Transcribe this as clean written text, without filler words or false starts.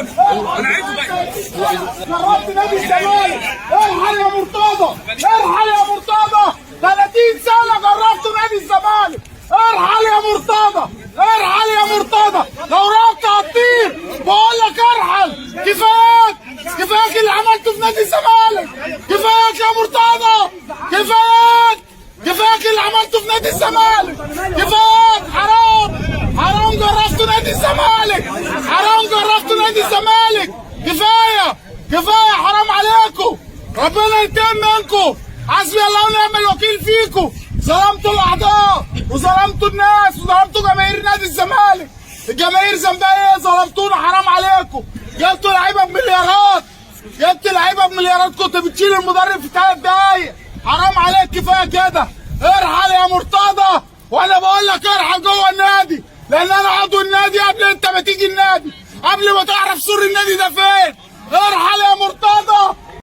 انا عايزه بقى. جربت نادي الزمالك، ارحل يا مرتضى، ارحل يا مرتضى. 30 سنة جربت نادي الزمالك، ارحل يا مرتضى، ارحل يا مرتضى. لو رحت هتطير، بقول لك ارحل. كفاياك، كفاياك اللي عملته في نادي الزمالك، كفاياك يا مرتضى، كفاياك، كفاياك اللي عملته في نادي الزمالك، كفاياك. حرام، حرام جربت نادي الزمالك، حرام جربت نادي الزمالك. كفايه، كفايه، حرام عليكم. ربنا ينتقم منكم. حسبي الله ونعم الوكيل فيكم. ظلمتوا الاعضاء وظلمتوا الناس وظلمتوا جماهير نادي الزمالك. الجماهير ذنبها ايه؟ ظلمتونا، حرام عليكم. جبتوا لعيبه بمليارات، جبت لعيبه بمليارات، كنت بتشيل المدرب في 3 دقايق. حرام عليك، كفايه كده. ارحل يا مرتضى، وانا بقول لك ارحل جوه النادي، لان انا عضو النادي قبل انت ما تيجي النادي، قبل ما تعرف سور النادي ده فين.